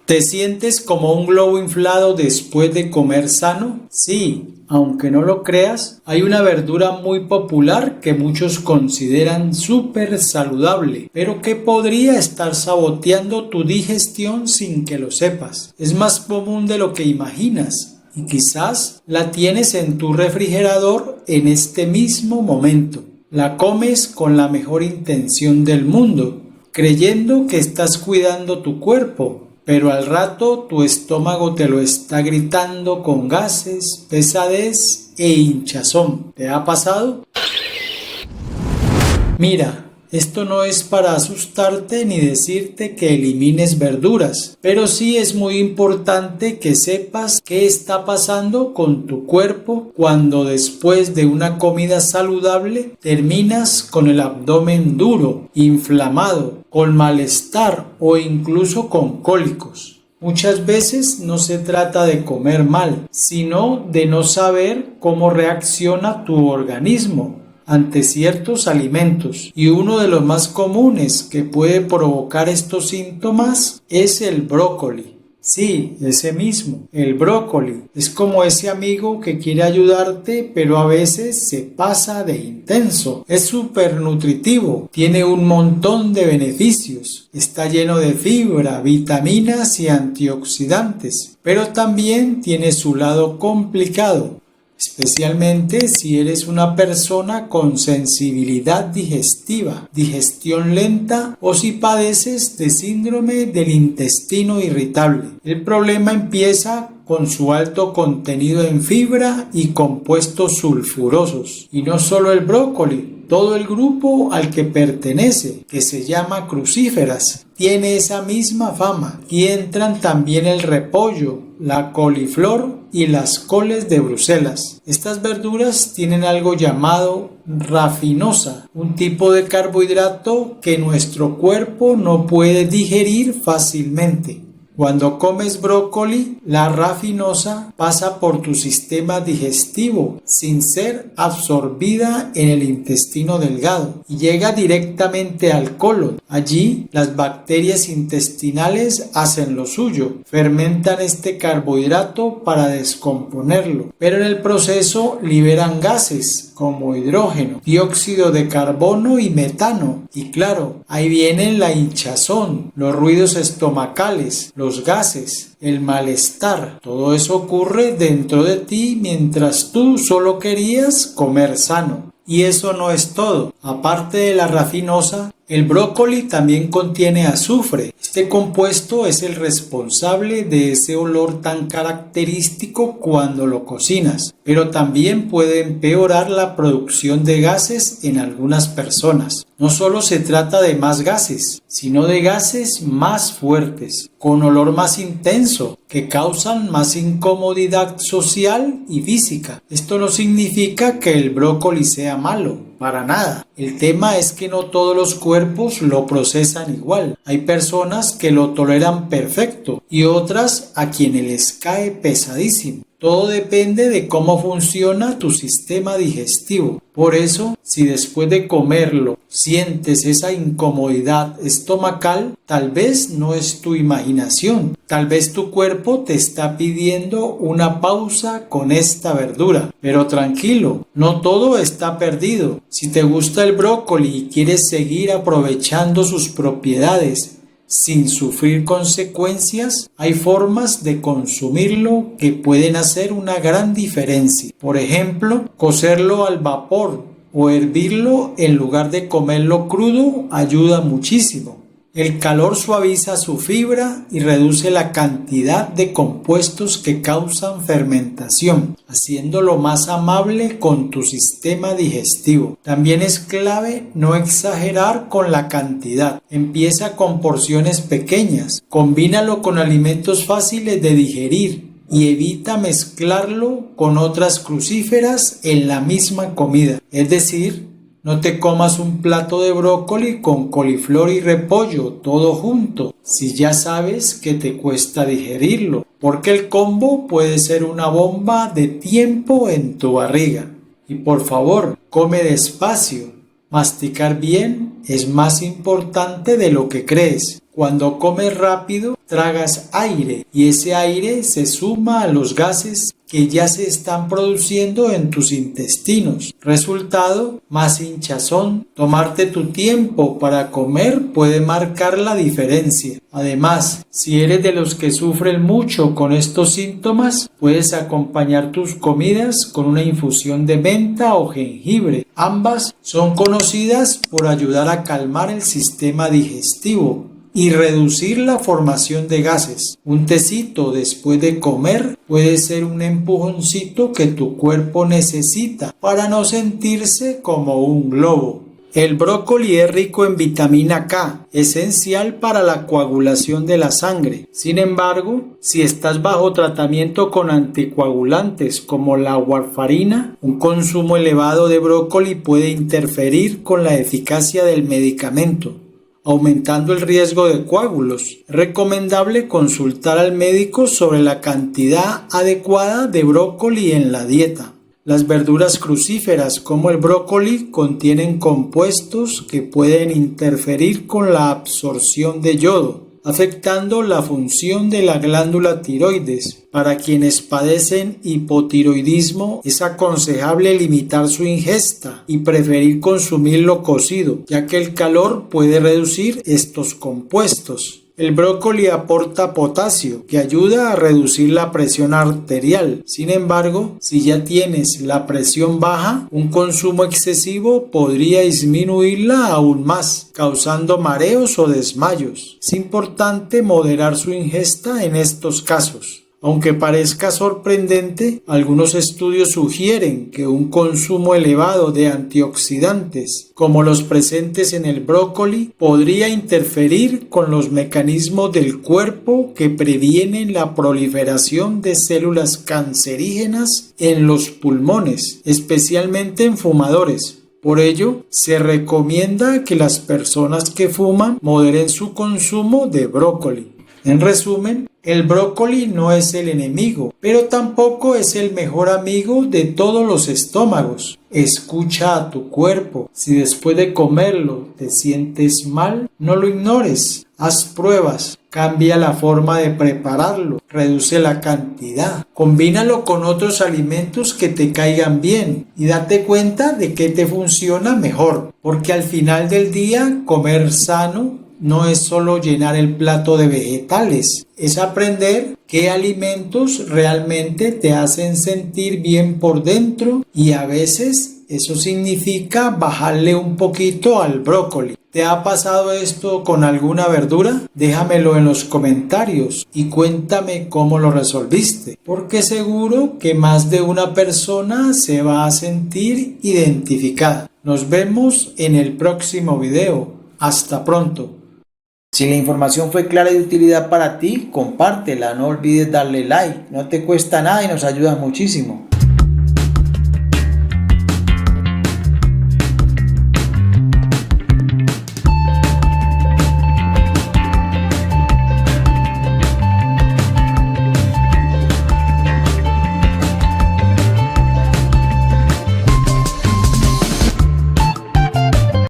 ¿Te sientes como un globo inflado después de comer sano? Sí, aunque no lo creas, hay una verdura muy popular que muchos consideran súper saludable, pero que podría estar saboteando tu digestión sin que lo sepas. Es más común de lo que imaginas y quizás la tienes en tu refrigerador en este mismo momento. La comes con la mejor intención del mundo, creyendo que estás cuidando tu cuerpo. Pero al rato tu estómago te lo está gritando con gases, pesadez e hinchazón. ¿Te ha pasado? Mira, esto no es para asustarte ni decirte que elimines verduras, pero sí es muy importante que sepas qué está pasando con tu cuerpo cuando después de una comida saludable terminas con el abdomen duro, inflamado, con malestar o incluso con cólicos. Muchas veces no se trata de comer mal, sino de no saber cómo reacciona tu organismo ante ciertos alimentos, y uno de los más comunes que puede provocar estos síntomas es el brócoli. Sí, ese mismo, el brócoli. Es como ese amigo que quiere ayudarte, pero a veces se pasa de intenso. Es súper nutritivo, tiene un montón de beneficios. Está lleno de fibra, vitaminas y antioxidantes, pero también tiene su lado complicado, especialmente si eres una persona con sensibilidad digestiva, digestión lenta o si padeces de síndrome del intestino irritable. El problema empieza con su alto contenido en fibra y compuestos sulfurosos. Y no solo el brócoli, todo el grupo al que pertenece, que se llama crucíferas, tiene esa misma fama. Y entran también el repollo, la coliflor y las coles de Bruselas. Estas verduras tienen algo llamado rafinosa, un tipo de carbohidrato que nuestro cuerpo no puede digerir fácilmente. Cuando comes brócoli, la rafinosa pasa por tu sistema digestivo sin ser absorbida en el intestino delgado y llega directamente al colon. Allí, las bacterias intestinales hacen lo suyo, fermentan este carbohidrato para descomponerlo, pero en el proceso liberan gases como hidrógeno, dióxido de carbono y metano. Y claro, ahí viene la hinchazón, los ruidos estomacales, los gases, el malestar. Todo eso ocurre dentro de ti mientras tú solo querías comer sano. Y eso no es todo. Aparte de la rafinosa, el brócoli también contiene azufre. Este compuesto es el responsable de ese olor tan característico cuando lo cocinas, pero también puede empeorar la producción de gases en algunas personas. No solo se trata de más gases, sino de gases más fuertes, con olor más intenso, que causan más incomodidad social y física. Esto no significa que el brócoli sea malo, para nada. El tema es que no todos los cuerpos lo procesan igual. Hay personas que lo toleran perfecto y otras a quienes les cae pesadísimo. Todo depende de cómo funciona tu sistema digestivo. Por eso, si después de comerlo sientes esa incomodidad estomacal, tal vez no es tu imaginación. Tal vez tu cuerpo te está pidiendo una pausa con esta verdura. Pero tranquilo, no todo está perdido. Si te gusta el brócoli y quieres seguir aprovechando sus propiedades sin sufrir consecuencias, hay formas de consumirlo que pueden hacer una gran diferencia. Por ejemplo, cocerlo al vapor o hervirlo en lugar de comerlo crudo ayuda muchísimo. El calor suaviza su fibra y reduce la cantidad de compuestos que causan fermentación, haciéndolo más amable con tu sistema digestivo. También es clave no exagerar con la cantidad. Empieza con porciones pequeñas, combínalo con alimentos fáciles de digerir y evita mezclarlo con otras crucíferas en la misma comida. Es decir, no te comas un plato de brócoli con coliflor y repollo todo junto, si ya sabes que te cuesta digerirlo, porque el combo puede ser una bomba de tiempo en tu barriga. Y por favor, come despacio. Masticar bien es más importante de lo que crees. Cuando comes rápido, tragas aire y ese aire se suma a los gases que ya se están produciendo en tus intestinos. Resultado, más hinchazón. Tomarte tu tiempo para comer puede marcar la diferencia. Además, si eres de los que sufren mucho con estos síntomas, puedes acompañar tus comidas con una infusión de menta o jengibre. Ambas son conocidas por ayudar a calmar el sistema digestivo y reducir la formación de gases. Un tecito después de comer puede ser un empujoncito que tu cuerpo necesita para no sentirse como un globo. El brócoli es rico en vitamina K, esencial para la coagulación de la sangre. Sin embargo, si estás bajo tratamiento con anticoagulantes como la warfarina, un consumo elevado de brócoli puede interferir con la eficacia del medicamento, aumentando el riesgo de coágulos. Es recomendable consultar al médico sobre la cantidad adecuada de brócoli en la dieta. Las verduras crucíferas como el brócoli contienen compuestos que pueden interferir con la absorción de yodo, afectando la función de la glándula tiroides. Para quienes padecen hipotiroidismo, es aconsejable limitar su ingesta y preferir consumirlo cocido, ya que el calor puede reducir estos compuestos. El brócoli aporta potasio, que ayuda a reducir la presión arterial. Sin embargo, si ya tienes la presión baja, un consumo excesivo podría disminuirla aún más, causando mareos o desmayos. Es importante moderar su ingesta en estos casos. Aunque parezca sorprendente, algunos estudios sugieren que un consumo elevado de antioxidantes, como los presentes en el brócoli, podría interferir con los mecanismos del cuerpo que previenen la proliferación de células cancerígenas en los pulmones, especialmente en fumadores. Por ello, se recomienda que las personas que fuman moderen su consumo de brócoli. En resumen, el brócoli no es el enemigo, pero tampoco es el mejor amigo de todos los estómagos. Escucha a tu cuerpo. Si después de comerlo te sientes mal, no lo ignores. Haz pruebas. Cambia la forma de prepararlo. Reduce la cantidad. Combínalo con otros alimentos que te caigan bien y date cuenta de qué te funciona mejor. Porque al final del día, comer sano no es solo llenar el plato de vegetales, es aprender qué alimentos realmente te hacen sentir bien por dentro y a veces eso significa bajarle un poquito al brócoli. ¿Te ha pasado esto con alguna verdura? Déjamelo en los comentarios y cuéntame cómo lo resolviste, porque seguro que más de una persona se va a sentir identificada. Nos vemos en el próximo video. Hasta pronto. Si la información fue clara y de utilidad para ti, compártela, no olvides darle like, no te cuesta nada y nos ayuda muchísimo.